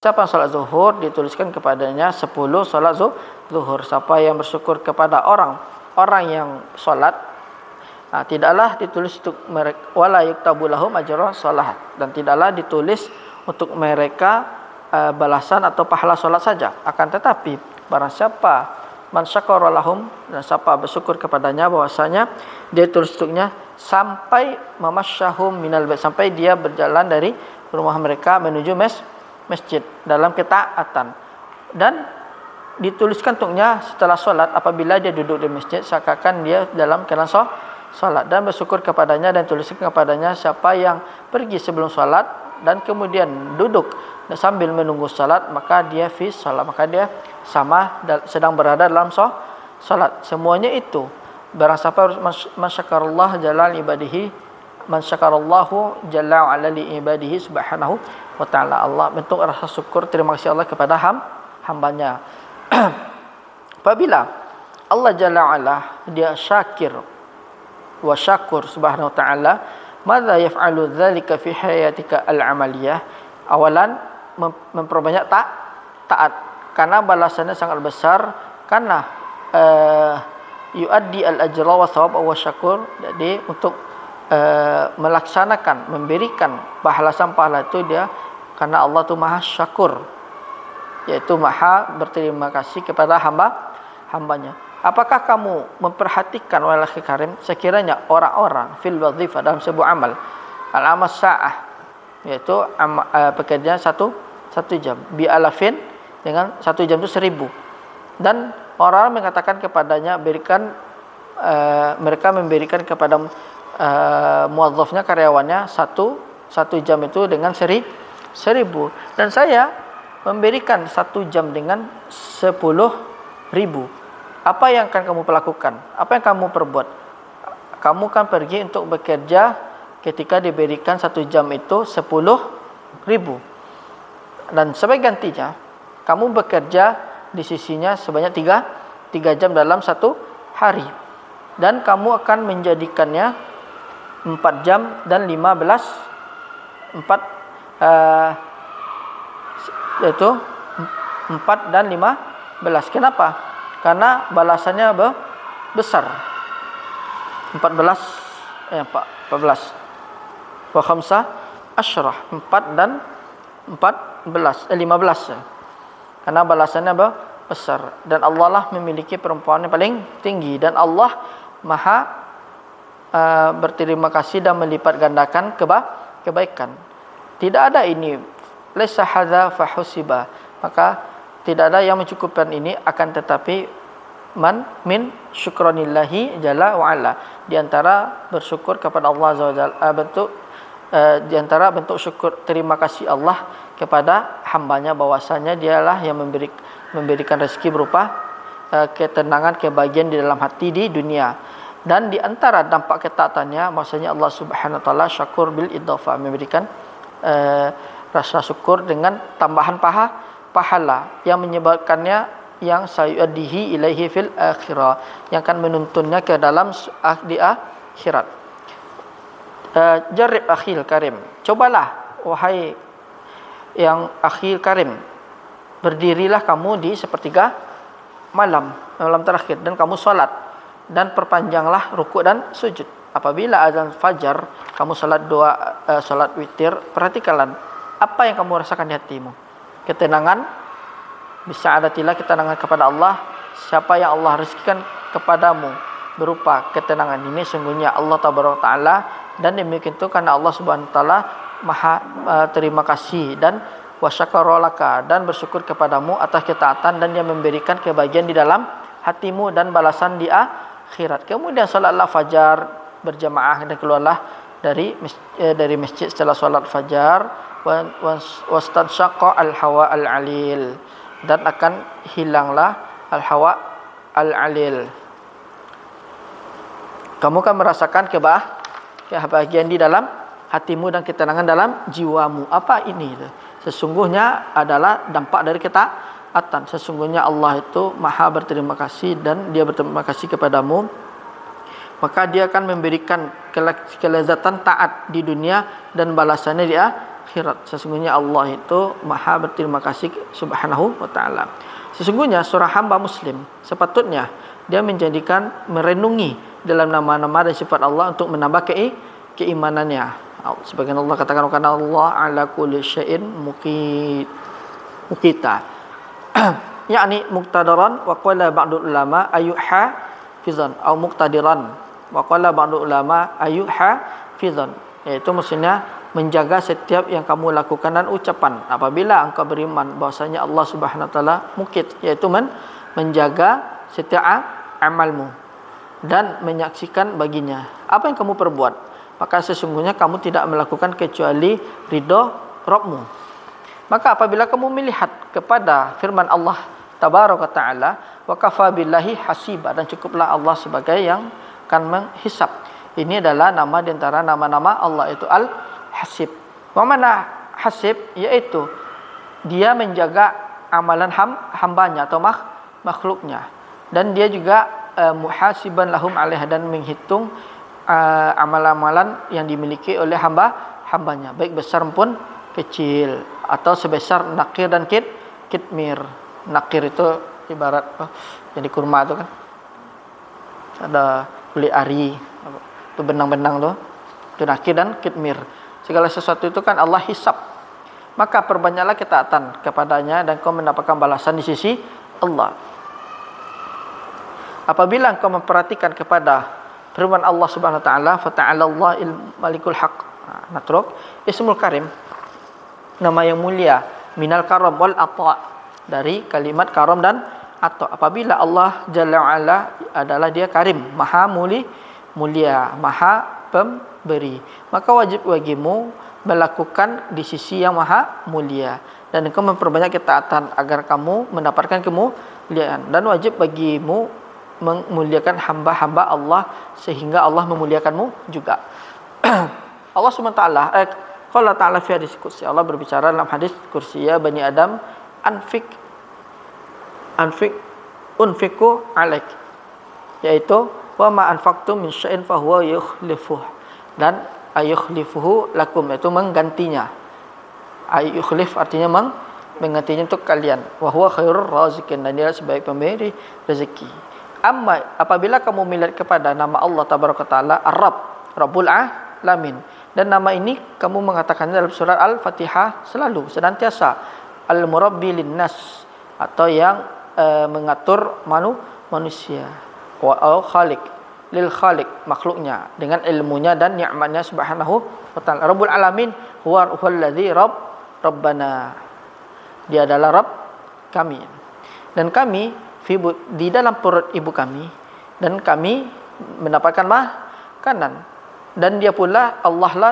Siapa yang salat zuhur dituliskan kepadanya 10 salat zuhur. Siapa yang bersyukur kepada orang yang salat, tidaklah ditulis untuk mereka wala yuktabu lahum ajra salat, dan tidaklah ditulis untuk mereka balasan atau pahala salat saja. Akan tetapi barang siapa man syakara lahum, dan siapa bersyukur kepadanya, bahwasanya dia tulis untuknya sampai mamasyahum minal bait, sampai dia berjalan dari rumah mereka menuju masjid dalam ketaatan, dan dituliskan untuknya setelah solat apabila dia duduk di masjid seakan dia dalam keadaan solat, dan bersyukur kepadanya dan tuliskan kepadanya siapa yang pergi sebelum solat dan kemudian duduk sambil menunggu solat, maka dia fi solat, maka dia sama sedang berada dalam solat. Semuanya itu barang siapa masyakarallah jalal ibadihi, man syakarallahu jalla ala li ibadihi subhanahu wa ta'ala. Allah bentuk rasa syukur, terima kasih Allah kepada hambanya. Apabila Allah jalla ala dia syakir wa syakur subhanahu wa ta'ala, madza yaf'alu dzalika fi hayatika al-amaliyah? Awalan memperbanyak taat, karena balasannya sangat besar, karena yuaddi al-ajra wa thawab wa syakur. Jadi untuk melaksanakan, memberikan pahala itu dia karena Allah tu maha syakur, yaitu maha berterima kasih kepada hambanya. Apakah kamu memperhatikan wahai akhi karim, sekiranya orang-orang fil wazifah dalam sebuah amal al-amal sa'ah, yaitu pekerjaan satu jam, bi alafin, dengan 1 jam itu 1000, dan orang mengatakan kepadanya mereka memberikan kepada muwazzafnya, karyawannya satu jam itu dengan 1000, dan saya memberikan 1 jam dengan 10.000. Apa yang akan kamu lakukan? Apa yang kamu perbuat? Kamu kan pergi untuk bekerja, ketika diberikan 1 jam itu 10.000, dan sebagai gantinya kamu bekerja di sisinya sebanyak 3 jam dalam 1 hari, dan kamu akan menjadikannya 4 jam dan 15, yaitu 4 dan 15. Kenapa? Karena balasannya besar. 14 wa khamsa asyrah, 4 dan 15. Karena balasannya besar, dan Allah lah memiliki perempuan yang paling tinggi, dan Allah maha berterima kasih dan melipat gandakan kebaikan. Tidak ada ini laisa hadza fahusiba, maka tidak ada yang mencukupkan ini, akan tetapi min syukranillahi jalla wa ala, di antara bersyukur kepada Allah azza wa jalla, di antara bentuk syukur terima kasih Allah kepada hambanya, bahwasanya dialah yang memberikan rezeki berupa ketenangan, kebahagiaan di dalam hati di dunia. Dan di antara dampak ketaatannya, maksudnya Allah Subhanahu wa taala syakur bil idhafah, memberikan rasa syukur dengan tambahan pahala yang menyebabkannya yang sayudihi ilaihi fil akhirah, yang akan menuntunnya ke dalam di akhirat. Jarib akhil karim, cobalah wahai yang akhil karim, berdirilah kamu di sepertiga malam terakhir, dan kamu salat, dan perpanjanglah rukuk dan sujud. Apabila azan fajar kamu salat witir, perhatikanlah apa yang kamu rasakan di hatimu. Ketenangan, bisa'adatillah, ketenangan kepada Allah. Siapa yang Allah rezekikan kepadamu berupa ketenangan ini, sungguhnya Allah Taala, dan demikian itu karena Allah Subhanahu wa taala maha terima kasih dan wasyakarolaka, dan bersyukur kepadamu atas ketaatan, dan dia memberikan kebahagiaan di dalam hatimu dan balasan di akhirat. Kemudian salatlah fajar berjamaah, dan keluarlah dari masjid setelah salat fajar, wastansyaqa al-hawa al-alil, dan akan hilanglah al-hawa al-alil. Kamu akan merasakan kebahagiaan di dalam hatimu dan ketenangan dalam jiwamu. Apa ini? Sesungguhnya adalah dampak dari ketaatan. Sesungguhnya Allah itu maha berterima kasih, dan dia berterima kasih kepadamu, maka dia akan memberikan kelezatan taat di dunia, dan balasannya di akhirat. Sesungguhnya Allah itu Maha berterima kasih Subhanahu wa taala. Sesungguhnya seorang hamba muslim sepatutnya dia menjadikan merenungi dalam nama-nama dan sifat Allah untuk menambah keimanannya. Sebagian Allah katakan karena Allah ala kulli syai'in muqita. yakni muqtadaran wa qala ba'du ulama ayuha fizan atau muqtadiran wa qala ba'du ulama ayuha fizan, yaitu maksudnya menjaga setiap yang kamu lakukan dan ucapan apabila engkau beriman bahwasanya Allah Subhanahu wa taala mukit, yaitu menjaga setiap amalmu dan menyaksikan baginya apa yang kamu perbuat, maka sesungguhnya kamu tidak melakukan kecuali ridha Rabbmu. Maka apabila kamu melihat kepada firman Allah tabaraka taala wa kafa billahi hasiba, dan cukuplah Allah sebagai yang akan menghisab. Ini adalah nama di antara nama-nama Allah, itu Al-Hasib. Wa mana hasib, yaitu dia menjaga amalan hambanya atau makhluknya, dan dia juga muhasiban lahum alaiha, dan menghitung amalan-amalan yang dimiliki oleh hambanya, baik besar maupun kecil, atau sebesar nakir dan kitmir. Nakir itu ibarat jadi kurma itu kan, ada kulit ari, itu benang-benang tuh, itu nakir dan kitmir. Segala sesuatu itu kan Allah hisab. Maka perbanyaklah ketaatan kepadanya dan kau mendapatkan balasan di sisi Allah. Apabila engkau memperhatikan kepada firman Allah Subhanahu wa taala, fa ta'ala Allahul malikul haq. Natruk ismul karim, nama yang mulia, minal karam wal ata, dari kalimat karam dan ata. Apabila Allah Jalla wa'ala adalah dia karim, maha mulia, maha pemberi, maka wajib bagimu melakukan di sisi yang maha mulia, dan engkau memperbanyak ketaatan agar kamu mendapatkan kemuliaan, dan wajib bagimu memuliakan hamba-hamba Allah sehingga Allah memuliakanmu juga. Allah SWT qala ta'ala fi hadis kursi, Allah berbicara dalam hadis kursi, ya bani Adam unfiku alaik, yaitu wa ma anfaqtum min syai'in fa huwa yukhlifuh, dan ayukhlifuhu lakum, yaitu menggantinya. Ayukhlif artinya menggantinya untuk kalian. Wa huwa khairur raziqin, dan dia sebaik pemberi rezeki. Amma apabila kamu melihat kepada nama Allah tabaraka taala Ar-Rabb, Rabbul Alamin, dan nama ini kamu mengatakannya dalam surat Al-Fatihah selalu, senantiasa, Al-Murabbi linnas, atau yang mengatur manusia, wa al-Khaliq, lil Khaliq, makhluknya dengan ilmunya dan nikmatnya Subhanahu wa taala. Rabbul Alamin huwallazi rabbana, dia adalah Rabb kami, dan kami di dalam perut ibu kami, dan kami mendapatkan makanan, dan dia pula Allah lah